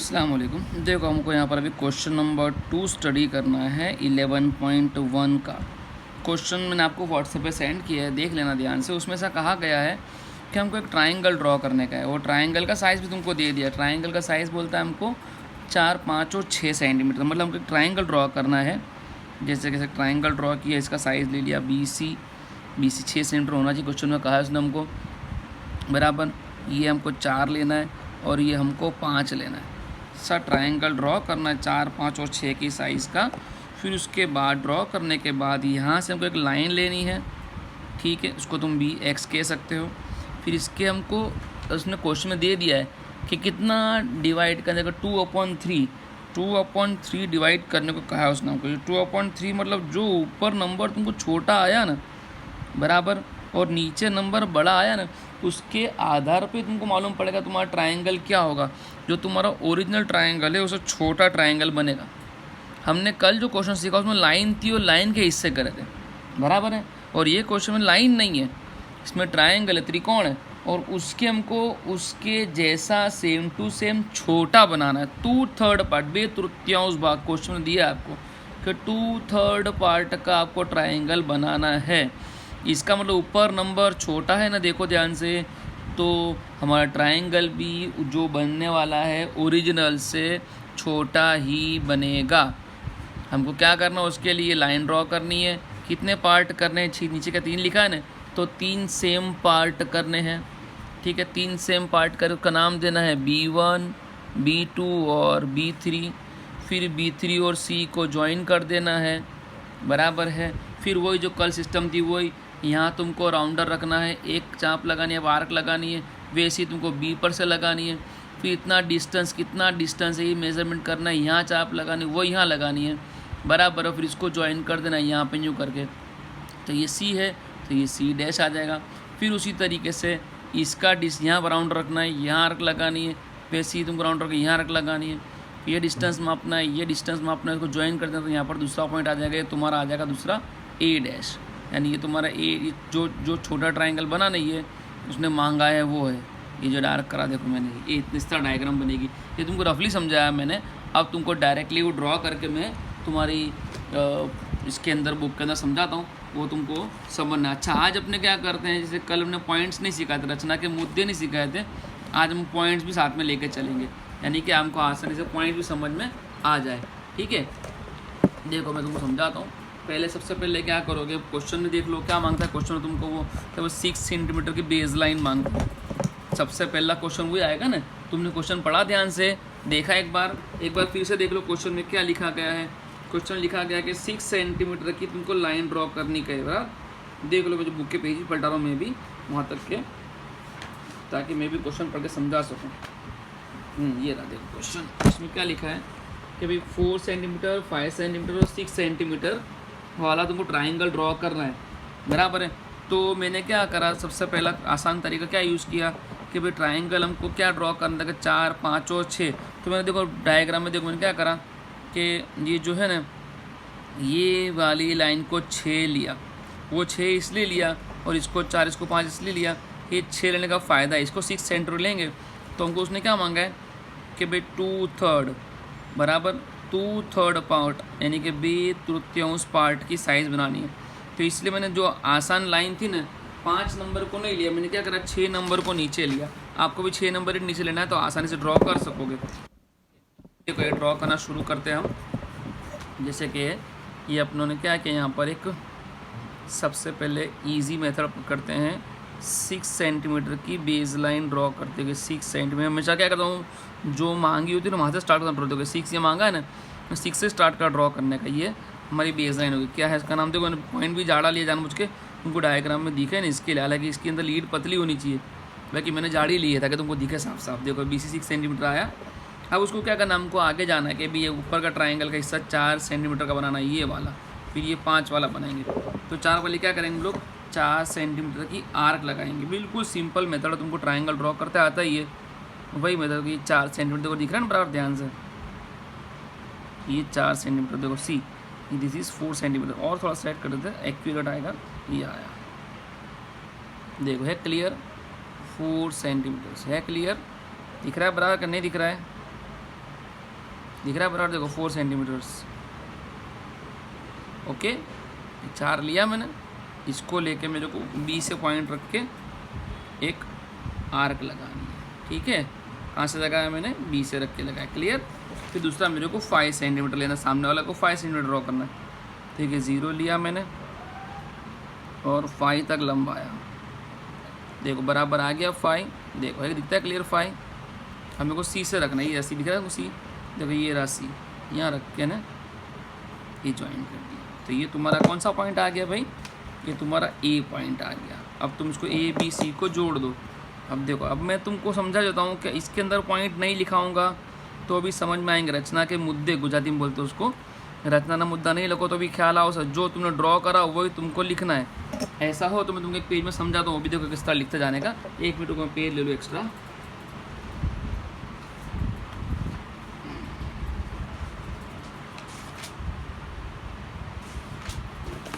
अस्सलाम वालेकुम। देखो हमको यहाँ पर अभी क्वेश्चन नंबर 2 स्टडी करना है 11.1 का। क्वेश्चन मैंने आपको व्हाट्सएप पे सेंड किया है, देख लेना ध्यान से। उसमें से कहा गया है कि हमको एक ट्राइंगल ड्रॉ करने का है। वो ट्राइंगल का साइज़ भी तुमको दे दिया। ट्राइंगल का साइज़ बोलता है हमको 4, 5 और 6 सेंटीमीटर, मतलब हमको एक ट्राइंगल ड्रॉ करना है। जैसे कैसे ट्राइंगल ड्रॉ किया, इसका साइज़ ले लिया BC 6 सेंटीमीटर होना चाहिए। क्वेश्चन में कहा है उसने हमको बराबर। ये हमको 4 लेना है और ये हमको 5 लेना है। सा ट्रायंगल ड्रॉ करना है 4, 5 और 6 की साइज़ का। फिर उसके बाद ड्रॉ करने के बाद यहाँ से हमको एक लाइन लेनी है, ठीक है। उसको तुम भी एक्स कह सकते हो। फिर इसके हमको उसने क्वेश्चन में दे दिया है कि कितना डिवाइड करने का 2/3 डिवाइड करने को कहा है उसने हमको। 2/3 मतलब जो ऊपर नंबर तुमको छोटा आया ना बराबर और नीचे नंबर बड़ा आया ना, उसके आधार पे तुमको मालूम पड़ेगा तुम्हारा ट्रायंगल क्या होगा। जो तुम्हारा ओरिजिनल ट्रायंगल है उससे छोटा ट्रायंगल बनेगा। हमने कल जो क्वेश्चन सीखा उसमें लाइन थी और लाइन के हिस्से करे थे, बराबर है। और ये क्वेश्चन में लाइन नहीं है, इसमें ट्रायंगल है, त्रिकोण है, और उसके हमको उसके जैसा सेम टू सेम छोटा बनाना है। 2/3 पार्ट, बे-तृतीयांश भाग क्वेश्चन दिया है आपको कि 2/3 पार्ट का आपको ट्रायंगल बनाना है। इसका मतलब ऊपर नंबर छोटा है ना, देखो ध्यान से, तो हमारा ट्रायंगल भी जो बनने वाला है ओरिजिनल से छोटा ही बनेगा। हमको क्या करना है, उसके लिए लाइन ड्रॉ करनी है। कितने पार्ट करने हैं, नीचे का 3 लिखा है ना, तो 3 सेम पार्ट करने हैं, ठीक है। 3 सेम पार्ट कर का नाम देना है B1, B2 और B3। फिर B3 और C को ज्वाइन कर देना है, बराबर है। फिर वही जो कल सिस्टम थी वही, यहाँ तुमको राउंडर रखना है, एक चाप लगानी है, आर्क लगानी है, वैसी तुमको B पर से लगानी है। फिर कितना डिस्टेंस है ये मेज़रमेंट करना है, यहाँ चाप लगानी है, वो यहाँ लगानी है, बराबर है। फिर इसको ज्वाइन कर देना है यहाँ पे यूँ करके, तो ये C है तो ये C डैश आ जाएगा। फिर उसी तरीके से इसका यहाँ राउंड रखना है, यहाँ आर्क लगानी है, वैसे ही तुमको राउंड रख यहाँ आर्क लगानी है। ये डिस्टेंस मापना है, ये डिस्टेंस मापना है, इसको ज्वाइन कर देना, तो यहाँ पर दूसरा पॉइंट आ जाएगा, ये तुम्हारा आ जाएगा दूसरा A डैश। यानी ये तुम्हारा ए जो छोटा ट्रायंगल बना नहीं है उसने मांगा है वो है ये जो डार्क करा, देखो मैंने ये इस तरह डायग्राम बनेगी। ये तुमको रफली समझाया मैंने, अब तुमको डायरेक्टली वो ड्रॉ करके मैं तुम्हारी इसके अंदर बुक के अंदर समझाता हूँ, वो तुमको समझना। अच्छा, आज अपने क्या करते हैं, जैसे कल हमने पॉइंट्स नहीं सिखाए थे, रचना के मुद्दे नहीं सिखाए थे, आज हम पॉइंट्स भी साथ में लेके चलेंगे, यानी कि हमको आसानी से पॉइंट भी समझ में आ जाए, ठीक है। देखो मैं तुमको समझाता हूँ। पहले सबसे पहले क्या करोगे, क्वेश्चन में देख लो क्या मांगता है क्वेश्चन में तुमको। वो 6 सेंटीमीटर की बेस लाइन मांगता है। सबसे पहला क्वेश्चन वही आएगा ना। तुमने क्वेश्चन पढ़ा ध्यान से, देखा एक बार फिर से देख लो क्वेश्चन में क्या लिखा गया है। क्वेश्चन लिखा गया कि 6 सेंटीमीटर की तुमको लाइन ड्रॉ करनी कहेगा। देख लो, मैं जो बुक के पेज पलटा रहा हूँ मैं भी वहाँ तक के, ताकि मैं भी क्वेश्चन पढ़ के समझा सकूँ। ये रहा देखो क्वेश्चन, इसमें क्या लिखा है कि भाई 4 सेंटीमीटर, 5 सेंटीमीटर और 6 सेंटीमीटर वाला तुमको ट्रायंगल ड्रॉ करना है, बराबर है। तो मैंने क्या करा, सबसे पहला आसान तरीका क्या यूज़ किया कि भाई ट्रायंगल हमको क्या ड्रॉ करना था, 4, 5 और 6। तो मैंने देखो डायग्राम में देखो मैंने क्या करा कि ये जो है ना, ये वाली लाइन को 6 लिया, वो 6 इसलिए लिया, और इसको 4, इसको 5 इसलिए लिया। ये 6 लेने का फ़ायदा है, इसको 6 सेंटीमीटर लेंगे तो हमको उसने क्या मांगा है कि भाई 2/3 बराबर 2/3 पार्ट, यानी कि बे-तृतीयांश पार्ट की साइज़ बनानी है। तो इसलिए मैंने जो आसान लाइन थी ना, 5 नंबर को नहीं लिया, मैंने क्या करा 6 नंबर को नीचे लिया। आपको भी 6 नंबर ही नीचे लेना है तो आसानी से ड्रॉ कर सकोगे। देखो ये ड्रॉ करना शुरू करते हैं हम। जैसे कि ये अपनों ने क्या किया, यहाँ पर एक सबसे पहले ईजी मेथड करते हैं। 6 सेंटीमीटर की बेस लाइन ड्रॉ करते हुए 6 सेंटीमीटर, हमेशा क्या करता हूँ जो मांगी होती है ना वहाँ से स्टार्ट करना पड़ता है। 6 ये मांगा है ना, 6 से स्टार्ट कर ड्रॉ करने का। ये हमारी बेस लाइन होगी। क्या है इसका नाम, देखो मैंने पॉइंट भी जाड़ा लिया जानबूझ के, तुमको डायग्राम में दिखे ना इसके लिए। हालांकि इसके अंदर लीड पतली होनी चाहिए, बाकी मैंने जाड़ी ली है ताकि तुमको दिखे साफ साफ। देखो BC 6 सेंटीमीटर आया। अब उसको क्या करना, हमको आगे जाना है कि भाई ये ऊपर का ट्राइंगल का हिस्सा 4 सेंटीमीटर का बनाना है, ये वाला। फिर ये 5 वाला बनाएंगे। तो 4 वाले क्या करेंगे हम लोग, 4 सेंटीमीटर की आर्क लगाएंगे। बिल्कुल सिंपल मेथड है, तुमको ट्रायंगल ड्रॉ करते आता ही है, वही मेथड की 4 सेंटीमीटर को दिख रहा है ना बराबर ध्यान से। ये 4 सेंटीमीटर देखो C, दिस इज़ 4 सेंटीमीटर। और थोड़ा सेट कर देते हैं, एक्यूरेट आएगा। ये आया, देखो है क्लियर, 4 सेंटीमीटर है क्लियर। दिख रहा है बराबर, नहीं दिख रहा है? दिख रहा है बराबर, देखो 4 सेंटीमीटर्स। ओके, 4 लिया मैंने, इसको लेके मेरे को बी से पॉइंट रख के एक आर्क लगानी है। ठीक है, कहाँ से लगाया मैंने, बी से रख के लगाया। क्लियर। फिर दूसरा मेरे को 5 सेंटीमीटर लेना, सामने वाला को 5 सेंटीमीटर ड्रॉ करना है। ठीक है, 0 लिया मैंने और 5 तक लंबा आया, देखो बराबर आ गया 5। देखो एक दिखता है क्लियर 5। अब मेरे को सी से रखना है, ये सी दिख रहा है सी, देखो ये रहा सी, यहाँ रख के ना ये ज्वाइन कर दिया। तो ये तुम्हारा कौन सा पॉइंट आ गया भाई, ये तुम्हारा ए पॉइंट आ गया। अब तुम इसको ए बी सी को जोड़ दो। अब देखो, अब मैं तुमको समझा देता हूँ कि इसके अंदर पॉइंट नहीं लिखाऊंगा तो अभी समझ में आएंगे। रचना के मुद्दे गुजराती में बोलते हैं उसको, रचना ना मुद्दा नहीं लिखो तो अभी ख्याल आओ सर, जो तुमने ड्रॉ करा वही तुमको लिखना है। ऐसा हो तो मैं तुमको एक पेज में समझाता हूँ, अभी देखो किस तरह लिखते जाने का। 1 मिनट को मैं पेज ले लूँ एक्स्ट्रा।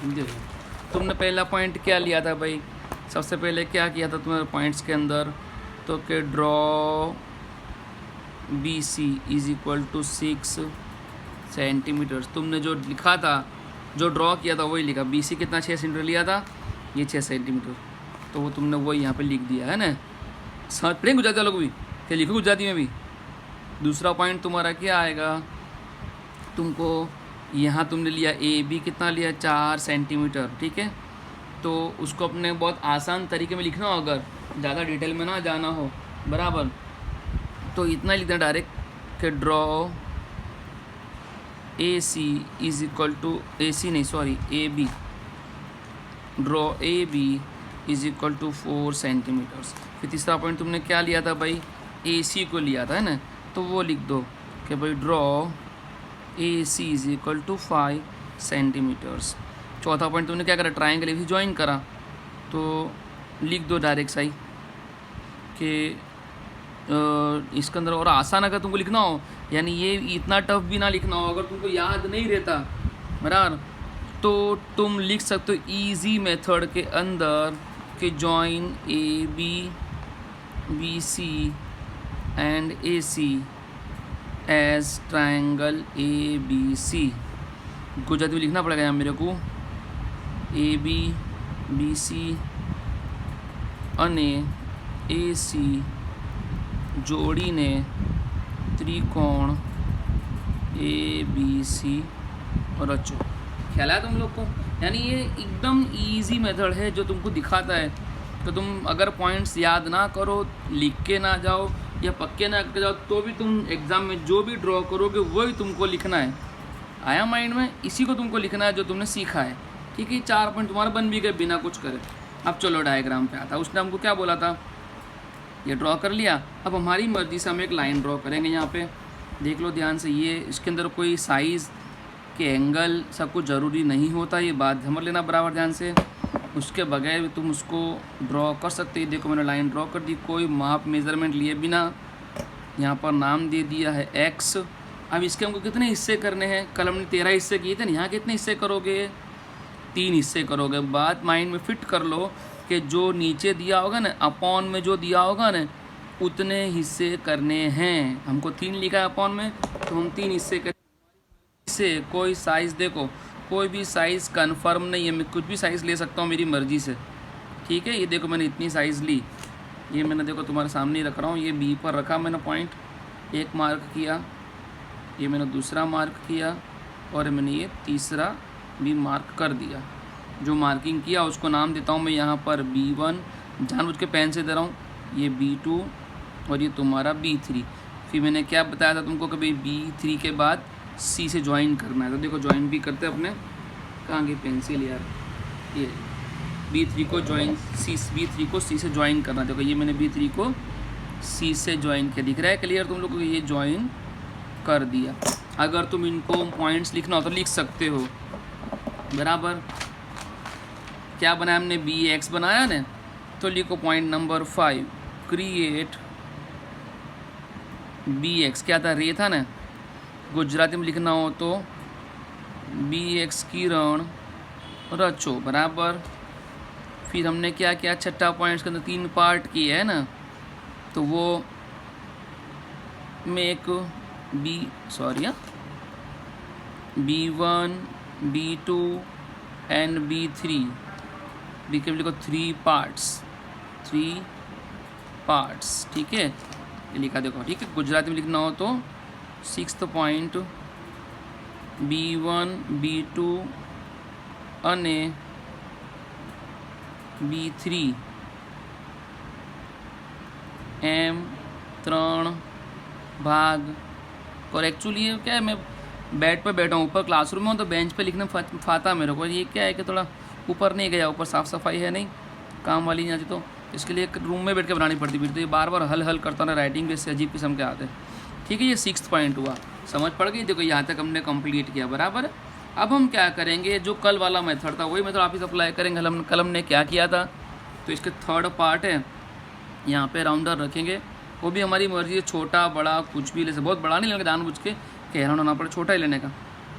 देखो तुमने पहला पॉइंट क्या लिया था भाई, सबसे पहले क्या किया था तुम्हारे पॉइंट्स के अंदर, तो कि draw B C is equal to 6 centimetres. तुमने जो लिखा था, जो ड्रॉ किया था वही लिखा। बी सी कितना 6 सेंटीमीटर लिया था, ये 6 सेंटीमीटर, तो वो तुमने वही यहाँ पे लिख दिया है ना। समझ पड़ेंगे गुजराती वालों को भी, क्या लिखो गुजराती में भी। दूसरा पॉइंट तुम्हारा क्या आएगा, तुमको यहाँ तुमने लिया ए बी कितना लिया 4 सेंटीमीटर। ठीक है, तो उसको अपने बहुत आसान तरीके में लिखना हो, अगर ज़्यादा डिटेल में ना जाना हो बराबर, तो इतना लिखना डायरेक्ट कि draw A C is equal to A C नहीं sorry A B, draw A B is equal to 4 centimetres. फिर तीसरा पॉइंट तुमने क्या लिया था भाई, ए सी को लिया था है ना, तो वो लिख दो कि भाई draw A C is equal to 5 centimetres. चौथा पॉइंट तुमने क्या करा, ट्राइंगल ए बी ज्वाइन करा, तो लिख दो डायरेक्ट सही कि इसके अंदर। और आसान अगर तुमको लिखना हो, यानी ये इतना टफ भी ना लिखना हो, अगर तुमको याद नहीं रहता बराबर, तो तुम लिख सकते हो इजी मेथड के अंदर कि join A B C and A C as triangle A B C. Gujarati में लिखना पड़ेगा यहाँ मेरे को, ए बी सी अने ए सी जोड़ीने त्रिकोण ए बी सी रचो। ख्याल आया तुम लोग को, यानी ये एकदम इजी मेथड है जो तुमको दिखाता है। तो तुम अगर पॉइंट्स याद ना करो, लिख के ना जाओ या पक्के ना करके जाओ, तो भी तुम एग्ज़ाम में जो भी ड्रॉ करोगे वही तुमको लिखना है। आया माइंड में, इसी को तुमको लिखना है जो तुमने सीखा है। ठीक है, 4 पॉइंट तुम्हारा बन भी गए बिना कुछ करे। अब चलो डायग्राम पे आता। उसने हमको क्या बोला था, ये ड्रॉ कर लिया। अब हमारी मर्ज़ी से हम एक लाइन ड्रॉ करेंगे। यहाँ पे देख लो ध्यान से, ये इसके अंदर कोई साइज़ के एंगल सब कुछ ज़रूरी नहीं होता, ये बात समझ लेना बराबर ध्यान से। उसके बगैर तुम उसको ड्रॉ कर सकते हो। देखो मैंने लाइन ड्रॉ कर दी, कोई माप मेज़रमेंट लिए बिना। यहाँ पर नाम दे दिया है एक्स। अब इसके हमको कितने हिस्से करने हैं, कल हमने 13 हिस्से किए थे ना, यहाँ कितने हिस्से करोगे, 3 हिस्से करोगे। बात माइंड में फिट कर लो कि जो नीचे दिया होगा ना, अपॉन में जो दिया होगा ना, उतने हिस्से करने हैं। हमको 3 लिखा है अपॉन में, तो हम 3 हिस्से करें। इससे कोई साइज़ देखो, कोई भी साइज़ कंफर्म नहीं है, मैं कुछ भी साइज़ ले सकता हूँ मेरी मर्ज़ी से। ठीक है, ये देखो मैंने इतनी साइज़ ली, ये मैंने देखो तुम्हारे सामने ही रख रहा हूँ। ये बी पर रखा मैंने पॉइंट, एक मार्क किया, ये मैंने दूसरा मार्क किया, और मैंने ये तीसरा भी मार्क कर दिया। जो मार्किंग किया उसको नाम देता हूँ मैं यहाँ पर B1, जानबूझ के पेन से दे रहा हूँ, ये B2 और ये तुम्हारा B3। फिर मैंने क्या बताया था तुमको कि भाई B3 के बाद C से ज्वाइन करना है। तो देखो ज्वाइन भी करते हैं अपने, कहाँ की पेंसिल यार, ये B3 को ज्वाइन B3 को C से ज्वाइन करना। देखो ये मैंने B3 को C से ज्वाइन किया, दिख रहा है क्लियर तुम लोग को, ये ज्वाइन कर दिया। अगर तुम इनको पॉइंट्स लिखना हो तो लिख सकते हो बराबर। क्या बनाया हमने, BX बनाया ना, तो लिखो पॉइंट नंबर 5, क्रिएट BX। क्या था, रे था ना, गुजराती में लिखना हो तो BX किरण रचो बराबर। फिर हमने क्या किया, छठा पॉइंट्स के अंदर 3 पार्ट किए है ना, तो वो make B1 B2 and B3 B के लिखो 3 पार्ट्स, ठीक है, ये लिखा देखो, ठीक है। गुजराती में लिखना हो तो 6th पॉइंट B1 B2 અને B3 एम 3 भाग। और एक्चुअली ये क्या है, मैं बेड पे बैठा हूँ, ऊपर क्लासरूम में हूँ तो बेंच पे लिखना फाता मेरे को। ये क्या है कि थोड़ा ऊपर नहीं गया, ऊपर साफ़ सफाई है नहीं, काम वाली नहीं आती, तो इसके लिए एक रूम में बैठ के बनानी पड़ती। फिर तो ये बार बार हल करता ना, राइटिंग भी इससे अजीब किस्म के आते हैं, ठीक है। ये 6th पॉइंट हुआ, समझ पड़ गई। देखो यहाँ तक हमने कंप्लीट किया, बराबर। अब हम क्या करेंगे, जो कल वाला मेथड था वही मेथड वापस अप्लाई करेंगे। कल हमने क्या किया था, तो इसके 3rd पार्ट है, यहाँ पे राउंडर रखेंगे, वो भी हमारी मर्जी है, छोटा बड़ा कुछ भी ले सकते, बहुत बड़ा नहीं लेंगे, जानबूझ के कहना होना पड़े, छोटा ही लेने का।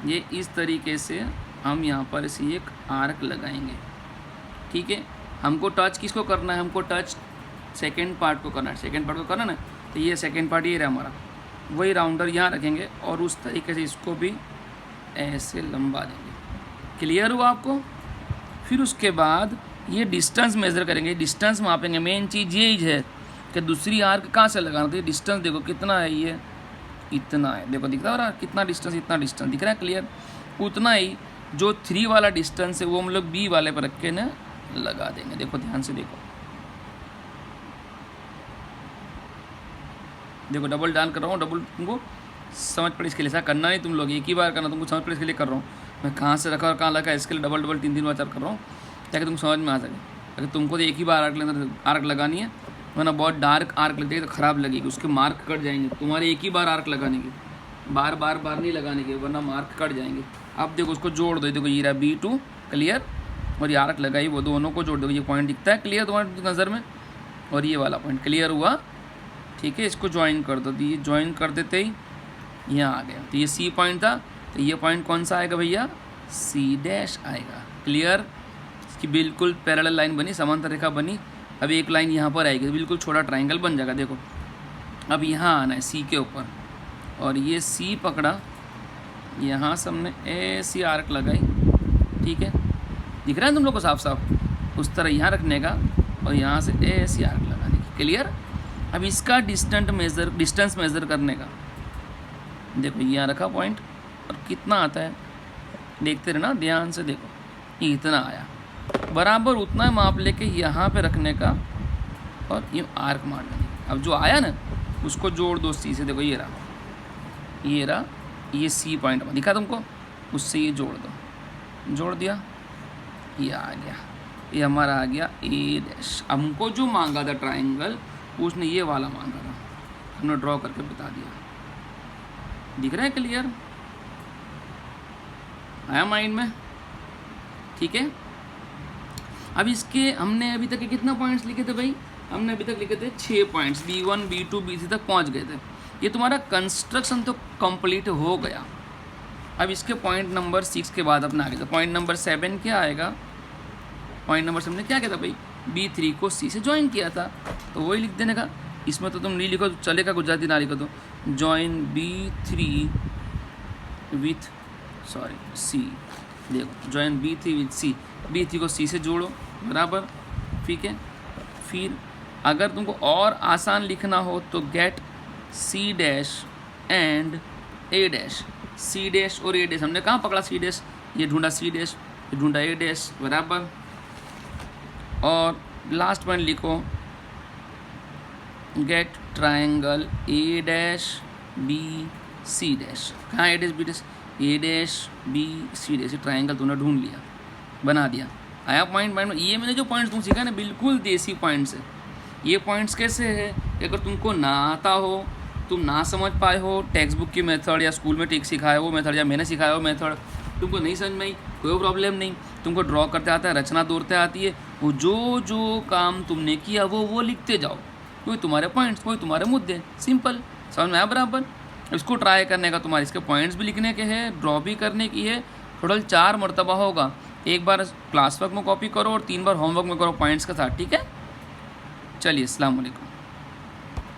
ये इस तरीके से हम यहाँ पर इसे एक आर्क लगाएंगे, ठीक है। हमको टच किसको करना है, हमको टच सेकेंड पार्ट को करना है, सेकेंड पार्ट को करना ना, तो ये सेकेंड पार्ट ये रहा हमारा, वही राउंडर यहाँ रखेंगे और उस तरीके से इसको भी ऐसे लंबा देंगे। क्लियर हुआ आपको। फिर उसके बाद ये डिस्टेंस मेज़र करेंगे, डिस्टेंस मापेंगे। मेन चीज़ यही है कि दूसरी आर्क कहाँ से लगाना, तो ये डिस्टेंस देखो कितना है, ये इतना है, देखो दिख रहा है कितना डिस्टेंस, इतना डिस्टेंस दिख रहा है, क्लियर। उतना ही जो 3 वाला डिस्टेंस है वो हम लोग B वाले पर रख के ना लगा देंगे। देखो ध्यान से देखो, देखो डबल डाल कर रहा हूँ, डबल तुमको समझ पड़े, इसके लिए ऐसा करना नहीं तुम लोग, एक ही बार करना, तुमको समझ पड़े इसके लिए कर रहा हूँ मैं, कहाँ से रखा और कहाँ लगा, इसके लिए डबल 3 बार कर रहा हूँ ताकि तुम समझ में आ सके। अगर तुमको तो एक ही बार आर्क लगानी है, वरना बहुत डार्क आर्क लगेगी तो ख़राब लगेगी, उसके मार्क कट जाएंगे तुम्हारे, एक ही बार आर्क लगाने की, बार नहीं लगाने के, वरना मार्क कट जाएंगे। अब देखो उसको जोड़ दो, देखो ये रहा B2, क्लियर, और ये आर्क लगाई, वो दोनों को जोड़ दो, ये पॉइंट दिखता है क्लियर तुम्हारी नज़र में, और ये वाला पॉइंट क्लियर हुआ, ठीक है। इसको ज्वाइन कर दो, तो ये ज्वाइन कर देते ही यहाँ आ गया। तो ये C पॉइंट था, तो ये पॉइंट कौन सा आएगा भैया, C' आएगा, क्लियर। इसकी बिल्कुल पैरेलल लाइन बनी, समांतर रेखा बनी। अब एक लाइन यहाँ पर आएगी, बिल्कुल छोटा ट्राइंगल बन जाएगा। देखो अब यहाँ आना है C के ऊपर, और ये C पकड़ा, यहाँ से हमने ऐसी आर्क लगाई, ठीक है, दिख रहा है तुम लोग को साफ साफ, उस तरह यहाँ रखने का और यहाँ से ऐसी आर्क लगाने की, क्लियर। अब इसका डिस्टेंस मेज़र करने का, देखो यहाँ रखा पॉइंट, और कितना आता है देखते रहना, ध्यान से देखो, ये इतना आया, बराबर उतना माप लेके यहाँ पे रखने का और ये आर्क मार देंगे। अब जो आया ना उसको जोड़ दो C से, देखो ये रहा, ये C पॉइंट दिखा तुमको, उससे ये जोड़ दो, जोड़ दिया, ये आ गया, ये हमारा आ गया A'। हमको जो मांगा था ट्राइंगल, उसने ये वाला मांगा था, हमने ड्रॉ करके बता दिया, दिख रहा है क्लियर, आया माइंड में, ठीक है। अब इसके हमने अभी तक के कितना पॉइंट्स लिखे थे भाई, हमने अभी तक लिखे थे 6 पॉइंट्स, B1 B2 B3 तक पहुंच गए थे। ये तुम्हारा कंस्ट्रक्शन तो कंप्लीट हो गया। अब इसके पॉइंट नंबर 6 के बाद अपना आगे था पॉइंट नंबर 7 क्या आएगा, पॉइंट नंबर 7 ने क्या किया था भाई, B3 को C से ज्वाइन किया था, तो वही लिख देने का। इसमें तो तुम नहीं लिखो तो चलेगा, गुजराती ना लिखो तो, ज्वाइन B3 विथ C, देखो join B3 with C, B3 को C से जोड़ो, बराबर, ठीक है। फिर अगर तुमको और आसान लिखना हो तो get C' and A', C' और A', हमने कहाँ पकड़ा C', ये ढूंढा C', ये ढूंढा A', बराबर। और लास्ट पॉइंट लिखो get triangle A' B C', कहाँ A' B C', ट्राइंगल तुमने ढूंढ लिया, बना दिया, आया पॉइंट। ये मैंने जो पॉइंट्स तुम सीखा ना बिल्कुल देसी पॉइंट्स है। ये पॉइंट्स कैसे है, अगर तुमको ना आता हो, तुम ना समझ पाए हो, टेक्स्ट बुक की मेथड या स्कूल में टेक्स्ट सिखाया वो मेथड या मैंने सिखाया वो मेथड तुमको नहीं समझ में आई, कोई प्रॉब्लम नहीं, तुमको ड्रॉ करते आता है, रचना दौड़ते आती है, वो जो काम तुमने किया वो लिखते जाओ, कोई तुम्हारे पॉइंट्स, कोई तुम्हारे मुद्दे, सिंपल, समझ में आया बराबर। इसको ट्राई करने का, तुम्हारे इसके पॉइंट्स भी लिखने के हैं, ड्रॉ भी करने की है, टोटल 4 मरतबा होगा, एक बार क्लास वर्क में कॉपी करो और 3 बार होमवर्क में करो पॉइंट्स के साथ, ठीक है। चलिए, अस्सलाम वालेकुम।